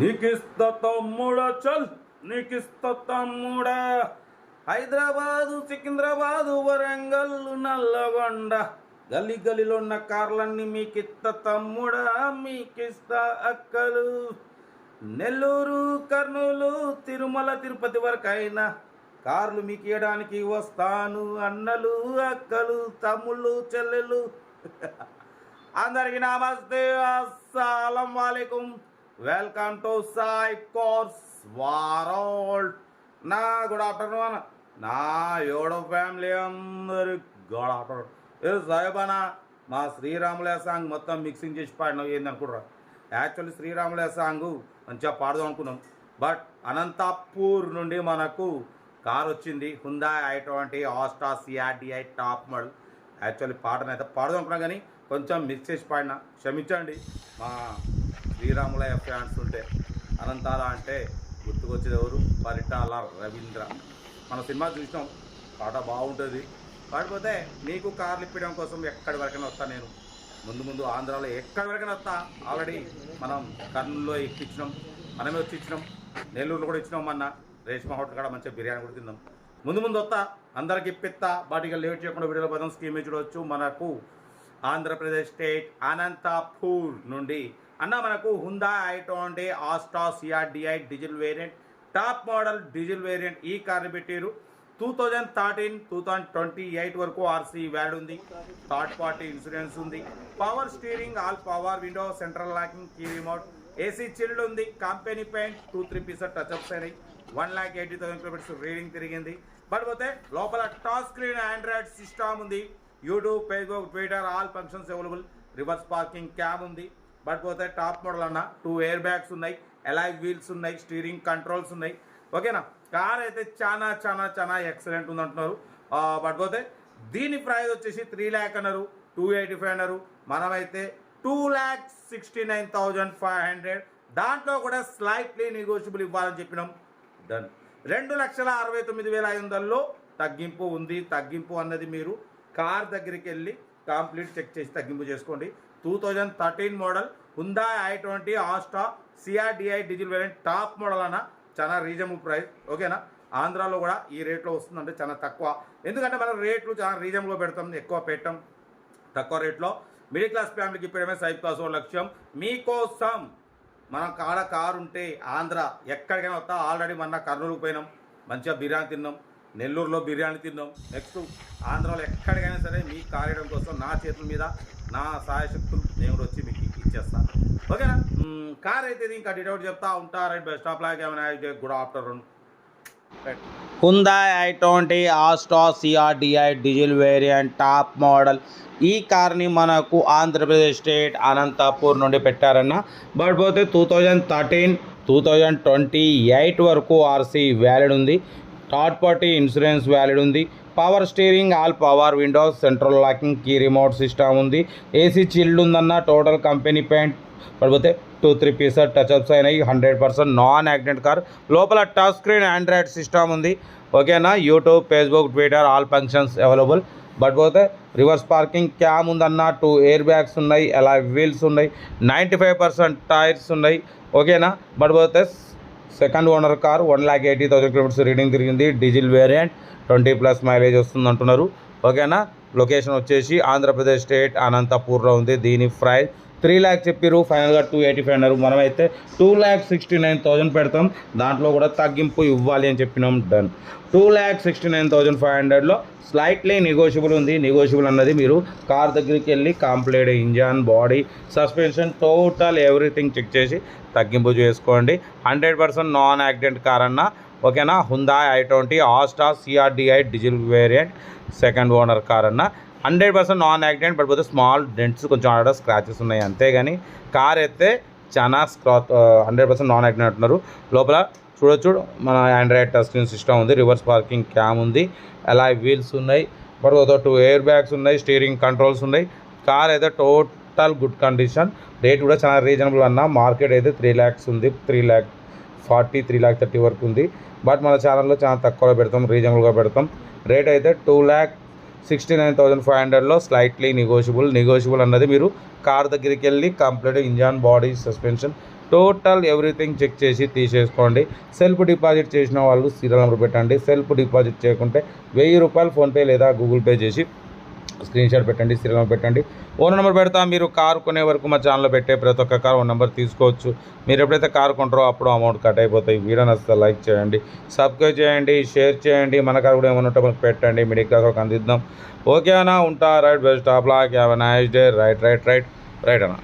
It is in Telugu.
నీకిస్తా తమ్ముడా చల్ నీకిస్తా తమ్ముడా హైదరాబాదు సికింద్రాబాదు వరంగల్ నల్లగొండ గల్లీ గల్లీలో ఉన్న కార్లన్నీ మీకిస్తా తమ్ముడా మీకిస్తా అక్కలు నెల్లూరు కర్నూలు తిరుమల తిరుపతి వరకైనా కార్లు మీకు ఇవ్వడానికి వస్తాను అన్నలు అక్కలు తమ్ముళ్ళు చెల్లెళ్ళు అందరికీ నమస్తే అస్సలం వాలేకుం welcome to Sai cars world నా గుడ్ ఆఫ్టర్నూన్ నా యోడో ఫ్యామిలీ అందరు గుడ్ ఆఫ్టర్నూన్ ఏ సాయిబానా మా శ్రీరాములే సాంగ్ మొత్తం మిక్సింగ్ చేసి పాడినావు ఏంది అనుకుంటారా యాక్చువల్లీ శ్రీరాములే సాంగ్ మంచిగా పాడదాం అనుకున్నాం బట్ అనంతపూర్ నుండి మనకు కార్ వచ్చింది Hyundai i20 Asta CRDI top model actually పాటనైతే పాడదాం అనుకున్నాం కానీ కొంచెం మిక్స్ చేసి పాడినా క్షమించండి మా శ్రీరాములయ్య ఫ్యాన్స్ ఉంటే అనంతాల అంటే గుర్తుకొచ్చేది ఎవరు పరిటాల రవీంద్ర మన సినిమా చూసినాం పాట బాగుంటుంది కాకపోతే మీకు కార్లు ఇప్పడం కోసం ఎక్కడి వరకైనా వస్తా నేను ముందు ఆంధ్రాలో ఎక్కడి వరకైనా వస్తా ఆల్రెడీ మనం కర్నూలులో ఎక్కించినాం మనమే వచ్చి ఇచ్చినాం నెల్లూరులో కూడా ఇచ్చినాం మొన్న రేష్మా హోటల్ కాడ మంచిగా బిర్యానీ కూడా తిందాం ముందు వస్తా అందరికి ఇప్పిస్తా బాటిగా లేట్ చేయకుండా వీడియోలో పదం స్కీమ్ చూడవచ్చు మనకు ఆంధ్రప్రదేశ్ స్టేట్ అనంతపూర్ నుండి అన్న మనకు Hyundai i20 Asta CRDI diesel variant top model diesel variant ఈ కార్ని పెట్టారు 2013-2028 వరకు ఆర్సీ వ్యాల్యూ ఉంది థర్డ్ పార్టీ ఇన్సూరెన్స్ ఉంది power steering all power window central locking key remote AC chilled ఉంది కంపెనీ పెయింట్ 2-3 పీసెస్ టచ్అప్స్ అయినాయి 1,80,000 కిలోమీటర్స్ రీడింగ్ తిరిగింది బట్ పోతే లోపల టచ్ స్క్రీన్ ఆండ్రాయిడ్ సిస్టమ్ ఉంది YouTube Facebook Twitter all functions available reverse parking cam ఉంది బట్ పోతే టాప్ మోడల్ అన్న 2 ఎయిర్ బ్యాగ్స్ ఉన్నాయి అలాయ్ వీల్స్ ఉన్నాయి స్టీరింగ్ కంట్రోల్స్ ఉన్నాయి ఓకేనా కార్ అయితే చాలా ఎక్సలెంట్ ఉంది అంటున్నారు బట్ పోతే దీని ప్రైస్ వచ్చేసి 3 lakh అన్నారు 285 అన్నారు మనమైతే 2,69,500 దాంట్లో కూడా స్లైట్లీ నెగోషియబుల్ ఇవ్వాలని చెప్పినాం డన్ 2,69,500లో తగ్గింపు ఉంది తగ్గింపు అన్నది మీరు కార్ దగ్గరికి వెళ్ళి కంప్లీట్ చెక్ చేసి తగ్గింపు చేసుకోండి 2013 model హుందాయ్ i20 Asta CRDI diesel variant top model అన్న చాలా రీజనబుల్ ప్రైస్ ఓకేనా ఆంధ్రాలో కూడా ఈ రేట్లో వస్తుందంటే చాలా తక్కువ ఎందుకంటే మనం రేట్లు చాలా రీజనబుల్గా పెడతాం ఎక్కువ పెట్టాం తక్కువ రేట్లో మిడిల్ క్లాస్ ఫ్యామిలీకి ఇప్పుడేమే సైడ్ క్లాస్ లక్ష్యం మీకోసం మనం కారు ఉంటే ఆంధ్ర ఎక్కడికైనా వస్తా ఆల్రెడీ మొన్న కర్నూలుకు పోయినాం మంచిగా బిర్యానీ తిన్నాం నెల్లూరులో బిర్యానీ తిన్నాం నెక్స్ట్ ఆంధ్రాలో ఎక్కడికైనా సరే మీ కారేయడం కోసం నా చేతుల మీద నా సాయశక్తులు నేను వచ్చి మీకు ఇచ్చేస్తాను ఓకేనా కార్ అయితే ఇంకా డీటెయిల్ చెప్తా ఉంటా రైట్ బెస్ట్ ఆఫ్ లాగ్ ఏమైనా good afternoon హుందాయ్ i20 Asta CRDI diesel variant top model ఈ కార్ని మనకు ఆంధ్రప్రదేశ్ స్టేట్ అనంతపూర్ నుండి పెట్టారన్న బట్ పోతే 2013-2028 వరకు ఆర్సీ వ్యాలిడ్ ఉంది థర్డ్ పార్టీ ఇన్సూరెన్స్ వ్యాలిడ్ ఉంది power steering all power windows central locking key remote system ఉంది ఏసీ చిల్డ్ ఉందన్న టోటల్ కంపెనీ పెయింట్ పడిపోతే 2-3 పీసెస్ టచ్అప్స్ అయినాయి 100% నాన్ యాక్సిడెంట్ కార్ లోపల టచ్ స్క్రీన్ ఆండ్రాయిడ్ సిస్టమ్ ఉంది ఓకేనా YouTube Facebook Twitter all functions available but పోతే రివర్స్ పార్కింగ్ క్యామ్ ఉందన్న 2 ఎయిర్ బ్యాగ్స్ ఉన్నాయి అలా వీల్స్ ఉన్నాయి 95% టైర్స్ ఉన్నాయి ఓకేనా బట్ పోతే second owner car 1,80,000 kilometres reading తిరిగింది డీజిల్ వేరియంట్ 20+ మైలేజ్ వస్తుంది అంటున్నారు ఓకేనా లొకేషన్ వచ్చేసి ఆంధ్రప్రదేశ్ స్టేట్ అనంతపూర్లో ఉంది దీని ప్రైస్ 3 lakh చెప్పారు ఫైనల్గా 285 అన్నారు మనమైతే 2,69,000 పెడతాం దాంట్లో కూడా తగ్గింపు ఇవ్వాలి అని చెప్పినాం డన్ 2,69,500లో స్లైట్లీ నెగోషియబుల్ ఉంది నెగోషియబుల్ అన్నది మీరు కార్ దగ్గరికి వెళ్ళి complete engine body suspension total everything check చేసి తగ్గింపు చేసుకోండి 100% నాన్ యాక్సిడెంట్ కార్ అన్న ఓకేనా Hyundai i20 Asta CRDI diesel variant second owner car అన్న 100% నాన్ యాక్సిడెంట్ పడిపోతే స్మాల్ డెంట్స్ కొంచెం ఆర్డర్ స్క్రాచెస్ ఉన్నాయి అంతేగాని కార్ అయితే చాలా 100% నాన్ యాక్సిడెంట్ అంటున్నారు లోపల చూడొచ్చు మన ఆండ్రాయిడ్ టచ్ స్క్రీన్ సిస్టమ్ ఉంది రివర్స్ పార్కింగ్ క్యామ్ ఉంది అలాయ్ వీల్స్ ఉన్నాయి పడిపోతే 2 ఎయిర్ బ్యాగ్స్ ఉన్నాయి స్టీరింగ్ కంట్రోల్స్ ఉన్నాయి కార్ అయితే టోటల్ గుడ్ కండిషన్ రేట్ కూడా చాలా రీజనబుల్ అన్న మార్కెట్ అయితే 3 lakhs ఉంది 3,40,000 3,30,000 వరకు ఉంది బట్ మన ఛానల్లో చాలా తక్కువలో పెడతాం రీజనబుల్గా పెడతాం రేట్ అయితే 2,69,500లో స్లైట్లీ నెగోషియబుల్ అన్నది మీరు కార్ దగ్గరికి వెళ్ళి complete engine body suspension total everything check చేసి తీసేసుకోండి. సెల్ఫ్ డిపాజిట్ చేసిన వాళ్ళు సీరియల్ నెంబర్ పెట్టండి. సెల్ఫ్ డిపాజిట్ చేయకుంటే ₹1000 ఫోన్పే లేదా గూగుల్ పే చేసి స్క్రీన్ షాట్ పెట్టండి, సీరియల్ నెంబర్ పెట్టండి. ఓన్ నెంబర్ పెడతా. మీరు కారు కొనే వరకు మా ఛానల్లో పెట్టే ప్రతి ఒక్క కారు ఓన్ నెంబర్ తీసుకోవచ్చు. మీరు ఎప్పుడైతే కారు కొంటారో అప్పుడు అమౌంట్ కట్ అయిపోతాయి. వీడియో నచ్చితే లైక్ చేయండి, సబ్స్క్రైబ్ చేయండి, షేర్ చేయండి. మన కారు కూడా ఏమైనా ఉంటే మనకు పెట్టండి, మిడిల్ క్లాస్ వాళ్ళకి అందిద్దాం. ఓకే అన్న, ఉంటా. Right, best of luck, have a nice day. Right అన్న.